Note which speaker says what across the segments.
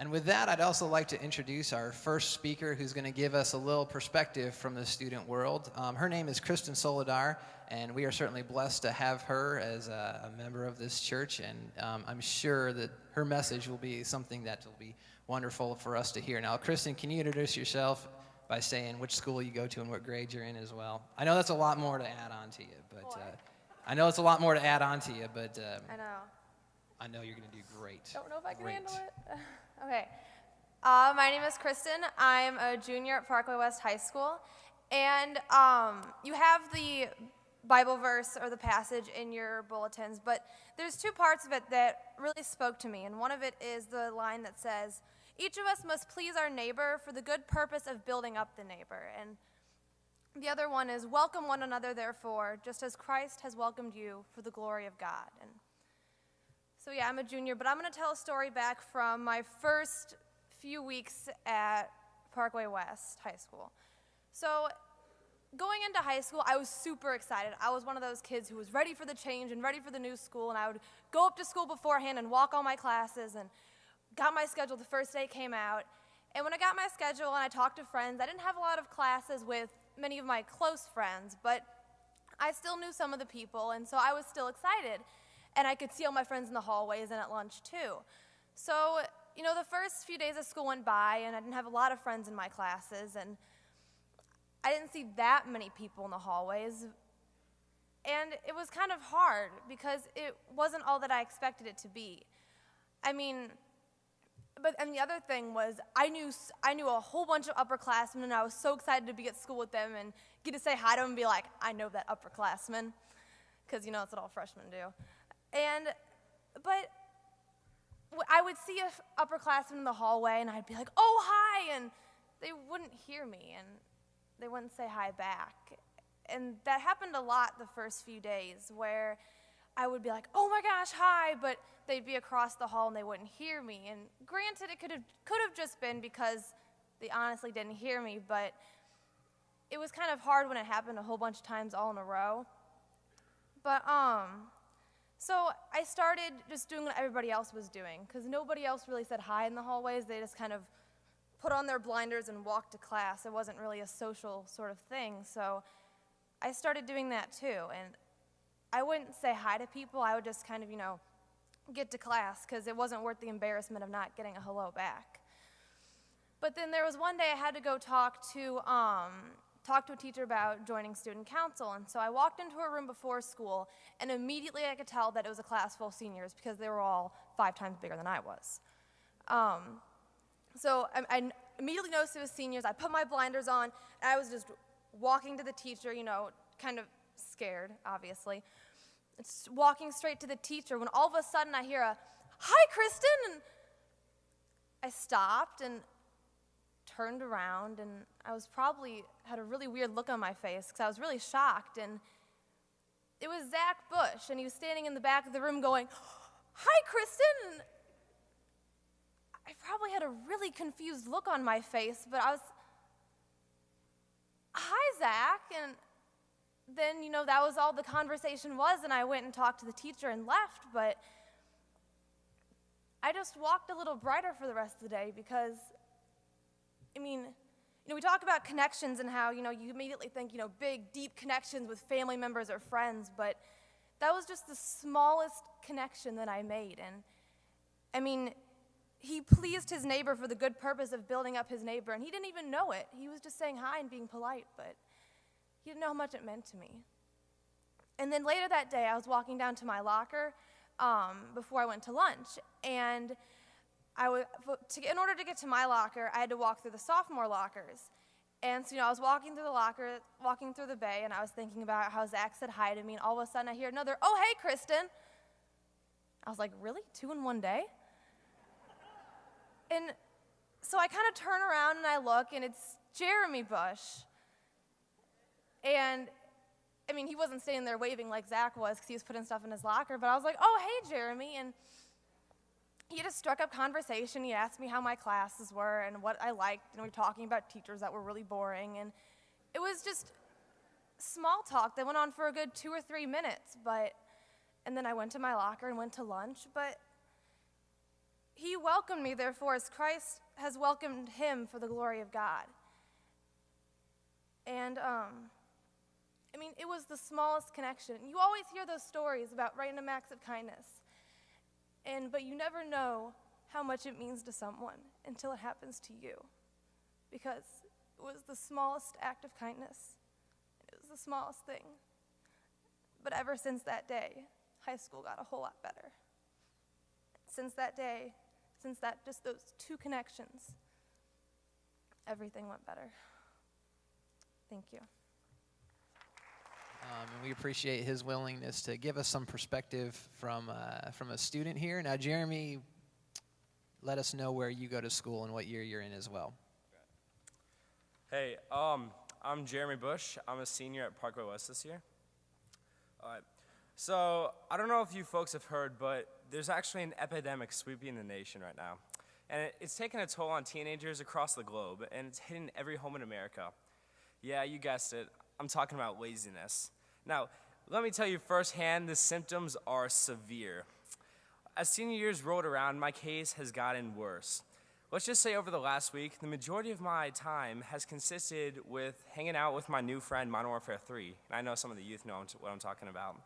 Speaker 1: And with that, I'd also like to introduce our first speaker who's going to give us a little perspective from the student world. Her name is Kristen Soledar, and we are certainly blessed to have her as a member of this church, and I'm sure that her message will be something that will be wonderful for us to hear. Now, Kristen, can you introduce yourself by saying which school you go to and what grade you're in as well? I know that's a lot more to add on to you, but I know I know you're going to do great.
Speaker 2: Don't know if I can handle it. Okay. My name is Kristen. I'm a junior at Parkway West High School. And you have the Bible verse or the passage in your bulletins, but there's two parts of it that really spoke to me. And one of it is the line that says, "Each of us must please our neighbor for the good purpose of building up the neighbor." And the other one is, "Welcome one another, therefore, just as Christ has welcomed you for the glory of God." And so yeah, I'm a junior, but I'm going to tell a story back from my first few weeks at Parkway West High School. So going into high school, I was super excited. I was one of those kids who was ready for the change and ready for the new school, and I would go up to school beforehand and walk all my classes and got my schedule the first day it came out. And when I got my schedule and I talked to friends, I didn't have a lot of classes with many of my close friends, but I still knew some of the people, and so I was still excited. And I could see all my friends in the hallways and at lunch too. So, the first few days of school went by, and I didn't have a lot of friends in my classes, and I didn't see that many people in the hallways. And it was kind of hard because it wasn't all that I expected it to be. And the other thing was I knew a whole bunch of upperclassmen, and I was so excited to be at school with them and get to say hi to them and be like, I know that upperclassman, because that's what all freshmen do. But I would see an upperclassman in the hallway, and I'd be like, "Oh, hi," and they wouldn't hear me, and they wouldn't say hi back. And that happened a lot the first few days, where I would be like, "Oh my gosh, hi," but they'd be across the hall and they wouldn't hear me. And granted, it could have just been because they honestly didn't hear me, but it was kind of hard when it happened a whole bunch of times all in a row. But so I started just doing what everybody else was doing, because nobody else really said hi in the hallways. They just kind of put on their blinders and walked to class. It wasn't really a social sort of thing. So I started doing that too. And I wouldn't say hi to people. I would just kind of, get to class, because it wasn't worth the embarrassment of not getting a hello back. But then there was one day I had to go talk to a teacher about joining student council, and so I walked into a room before school, and immediately I could tell that it was a class full of seniors, because they were all 5 times bigger than I was. So I immediately noticed it was seniors. I put my blinders on, and I was just walking to the teacher, kind of scared, obviously. It's walking straight to the teacher when all of a sudden I hear a, "Hi, Kristen," and I stopped and turned around, and I had a really weird look on my face because I was really shocked, and it was Zach Bush, and he was standing in the back of the room going, "Hi, Kristen," and I probably had a really confused look on my face, but I was, "Hi, Zach," and then, that was all the conversation was, and I went and talked to the teacher and left, but I just walked a little brighter for the rest of the day because, we talk about connections and how, you immediately think, big, deep connections with family members or friends, but that was just the smallest connection that I made. And, he pleased his neighbor for the good purpose of building up his neighbor, and he didn't even know it. He was just saying hi and being polite, but he didn't know how much it meant to me. And then later that day, I was walking down to my locker before I went to lunch, and in order to get to my locker, I had to walk through the sophomore lockers. And so, I was walking through the bay, and I was thinking about how Zach said hi to me, and all of a sudden I hear another, "Oh, hey, Kristen." I was like, really? 2 in one day? And so I kind of turn around and I look, and it's Jeremy Bush. And, he wasn't standing there waving like Zach was because he was putting stuff in his locker, but I was like, "Oh, hey, Jeremy." And he just struck up conversation. He asked me how my classes were and what I liked, and we were talking about teachers that were really boring. And it was just small talk that went on for a good 2 or 3 minutes, and then I went to my locker and went to lunch, but He welcomed me, therefore, as Christ has welcomed him for the glory of God. And, it was the smallest connection. You always hear those stories about random acts of kindness, but you never know how much it means to someone until it happens to you, because it was the smallest act of kindness. It was the smallest thing. But ever since that day, high school got a whole lot better. Since that day, just those two connections, everything went better. Thank you.
Speaker 1: And we appreciate his willingness to give us some perspective from a student here. Now, Jeremy, let us know where you go to school and what year you're in as well.
Speaker 3: Hey, I'm Jeremy Bush. I'm a senior at Parkway West this year. All right. So I don't know if you folks have heard, but there's actually an epidemic sweeping the nation right now. And it's taken a toll on teenagers across the globe, and it's hitting every home in America. Yeah, you guessed it. I'm talking about laziness. Now, let me tell you firsthand, the symptoms are severe. As senior years rolled around, my case has gotten worse. Let's just say over the last week, the majority of my time has consisted with hanging out with my new friend, Modern Warfare 3. And I know some of the youth know what I'm talking about.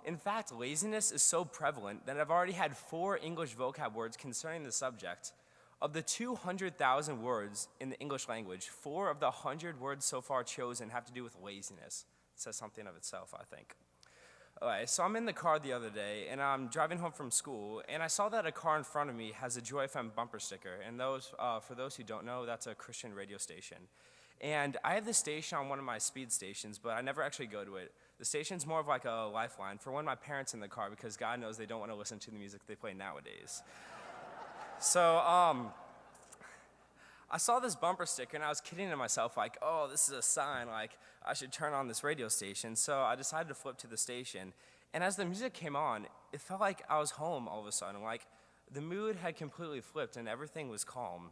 Speaker 3: In fact, laziness is so prevalent that I've already had 4 English vocab words concerning the subject. Of the 200,000 words in the English language, 4 of the 100 words so far chosen have to do with laziness. It says something of itself, I think. All right, so I'm in the car the other day, and I'm driving home from school, and I saw that a car in front of me has a Joy FM bumper sticker, and for those who don't know, that's a Christian radio station. And I have this station on one of my speed stations, but I never actually go to it. The station's more of like a lifeline for when my parents in the car, because God knows they don't want to listen to the music they play nowadays. So, I saw this bumper sticker, and I was kidding to myself, like, oh, this is a sign, like, I should turn on this radio station. So I decided to flip to the station. And as the music came on, it felt like I was home all of a sudden. Like, the mood had completely flipped, and everything was calm.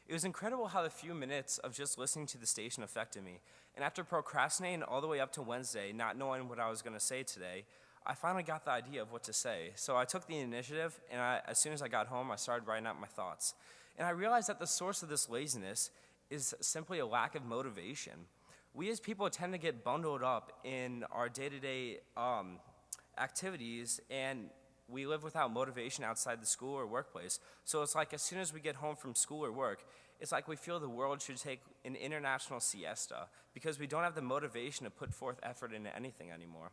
Speaker 3: It was incredible how the few minutes of just listening to the station affected me. And after procrastinating all the way up to Wednesday, not knowing what I was going to say today, I finally got the idea of what to say. So I took the initiative, and as soon as I got home, I started writing out my thoughts. And I realized that the source of this laziness is simply a lack of motivation. We as people tend to get bundled up in our day-to-day activities, and we live without motivation outside the school or workplace. So it's like as soon as we get home from school or work, it's like we feel the world should take an international siesta because we don't have the motivation to put forth effort into anything anymore.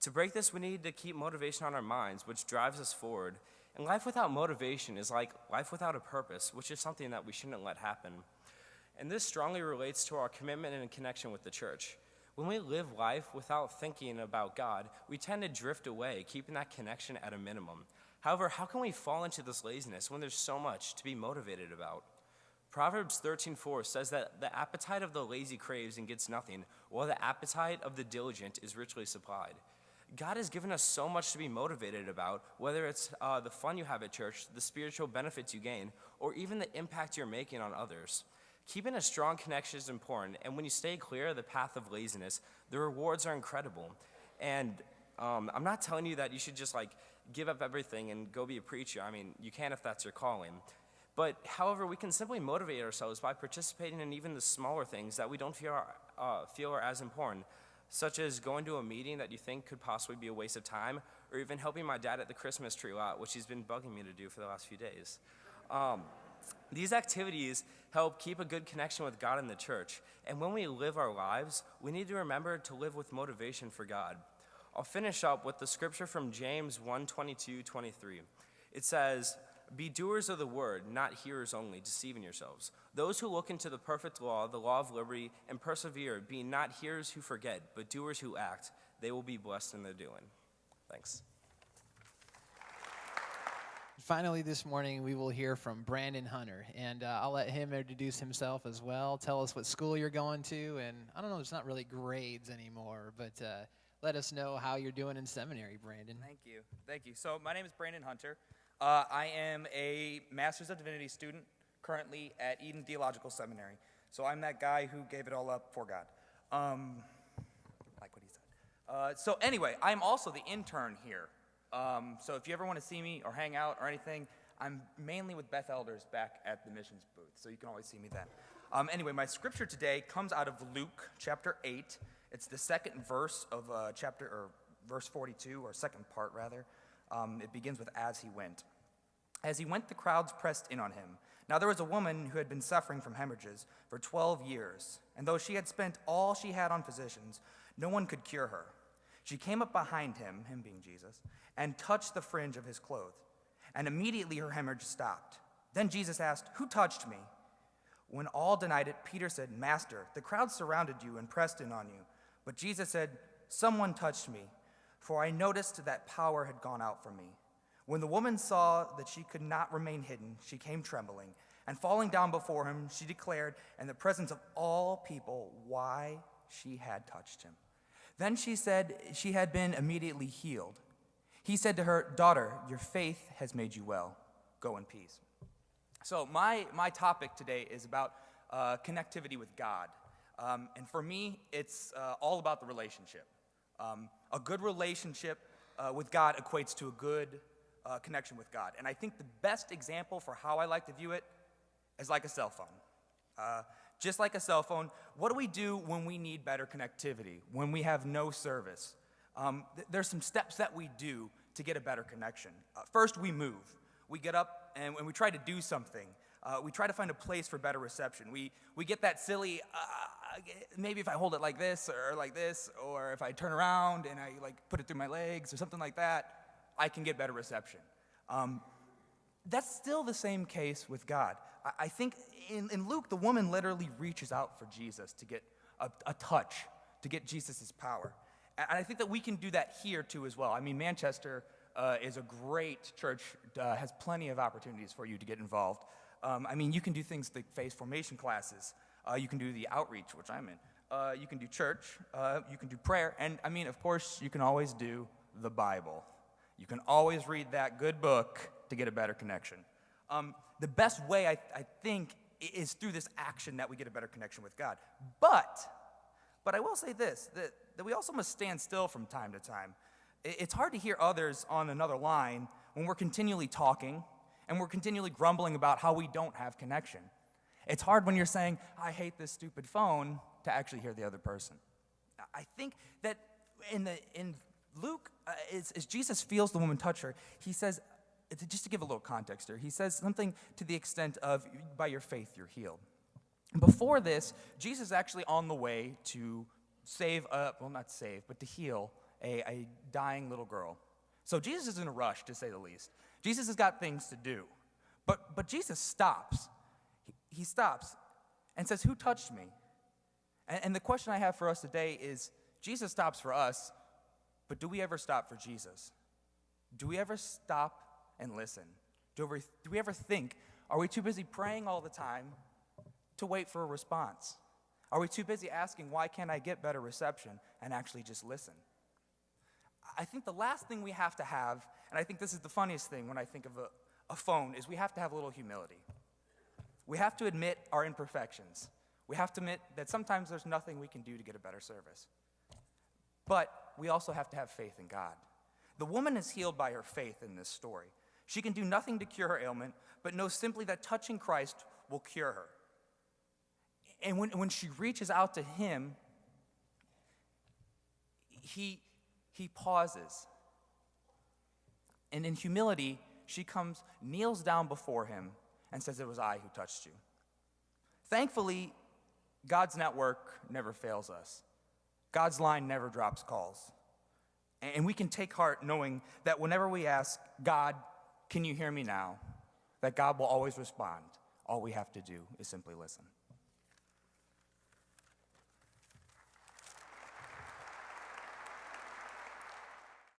Speaker 3: To break this, we need to keep motivation on our minds, which drives us forward. And life without motivation is like life without a purpose, which is something that we shouldn't let happen. And this strongly relates to our commitment and connection with the church. When we live life without thinking about God, we tend to drift away, keeping that connection at a minimum. However, how can we fall into this laziness when there's so much to be motivated about? Proverbs 13:4 says that the appetite of the lazy craves and gets nothing, while the appetite of the diligent is richly supplied. God has given us so much to be motivated about, whether it's the fun you have at church, the spiritual benefits you gain, or even the impact you're making on others. Keeping a strong connection is important, and when you stay clear of the path of laziness, the rewards are incredible. And I'm not telling you that you should just give up everything and go be a preacher. I mean, you can if that's your calling. But however, we can simply motivate ourselves by participating in even the smaller things that we don't feel are as important, such as going to a meeting that you think could possibly be a waste of time, or even helping my dad at the Christmas tree lot, which he's been bugging me to do for the last few days. These activities help keep a good connection with God and the church, and when we live our lives, we need to remember to live with motivation for God. I'll finish up with the scripture from James 1:22-23. It says, "Be doers of the word, not hearers only, deceiving yourselves. Those who look into the perfect law, the law of liberty, and persevere, being not hearers who forget, but doers who act, they will be blessed in their doing." Thanks.
Speaker 1: Finally, this morning, we will hear from Brandon Hunter, and I'll let him introduce himself as well. Tell us what school you're going to, and I don't know, it's not really grades anymore, but let us know how you're doing in seminary, Brandon.
Speaker 4: Thank you. So my name is Brandon Hunter. I am a Master's of Divinity student currently at Eden Theological Seminary. So I'm that guy who gave it all up for God. Like what he said. So anyway, I'm also the intern here. So if you ever want to see me or hang out or anything, I'm mainly with Beth Elders back at the missions booth, so you can always see me then. Anyway, my scripture today comes out of Luke chapter 8. It's the second verse of verse 42, or second part rather. It begins with, "As he went. As he went, the crowds pressed in on him. Now there was a woman who had been suffering from hemorrhages for 12 years, and though she had spent all she had on physicians, no one could cure her. She came up behind him being Jesus, and touched the fringe of his clothes, and immediately her hemorrhage stopped. Then Jesus asked, 'Who touched me?' When all denied it, Peter said, 'Master, the crowd surrounded you and pressed in on you.' But Jesus said, 'Someone touched me, for I noticed that power had gone out from me.' When the woman saw that she could not remain hidden, she came trembling, and falling down before him, she declared in the presence of all people why she had touched him. Then she said she had been immediately healed. He said to her, 'Daughter, your faith has made you well. Go in peace.'" So my topic today is about connectivity with God. And for me, it's all about the relationship. A good relationship with God equates to a good connection with God. And I think the best example for how I like to view it is like a cell phone. Just like a cell phone, what do we do when we need better connectivity, when we have no service? There's some steps that we do to get a better connection. First, we move. We get up and we try to do something. We try to find a place for better reception. We get that silly, maybe if I hold it like this, or if I turn around and I put it through my legs or something like that, I can get better reception. That's still the same case with God. I think in Luke, the woman literally reaches out for Jesus to get a touch, to get Jesus' power. And I think that we can do that here too as well. I mean, Manchester is a great church, has plenty of opportunities for you to get involved. I mean, you can do things like faith formation classes. You can do the outreach, which I'm in. You can do church. You can do prayer. And I mean, of course, you can always do the Bible. You can always read that good book to get a better connection. The best way, I think, is through this action that we get a better connection with God. But I will say this, that we also must stand still from time to time. It's hard to hear others on another line when we're continually talking and we're continually grumbling about how we don't have connection. It's hard when you're saying, "I hate this stupid phone," to actually hear the other person. I think that in Luke, as Jesus feels the woman touch her, he says, just to give a little context here, he says something to the extent of, "By your faith, you're healed." Before this, Jesus is actually on the way to to heal a dying little girl. So Jesus is in a rush, to say the least. Jesus has got things to do. But Jesus stops. He stops and says, "Who touched me?" And the question I have for us today is, Jesus stops for us, but do we ever stop for Jesus? Do we ever stop and listen? Do we ever think, are we too busy praying all the time to wait for a response? Are we too busy asking, why can't I get better reception, and actually just listen? I think the last thing we have to have, and I think this is the funniest thing when I think of a phone, is we have to have a little humility. We have to admit our imperfections. We have to admit that sometimes there's nothing we can do to get a better service. But we also have to have faith in God. The woman is healed by her faith in this story. She can do nothing to cure her ailment, but knows simply that touching Christ will cure her. And when she reaches out to him, he pauses. And in humility, she kneels down before him and says, "It was I who touched you." Thankfully, God's network never fails us. God's line never drops calls. And we can take heart knowing that whenever we ask, "God, can you hear me now?" that God will always respond. All we have to do is simply listen.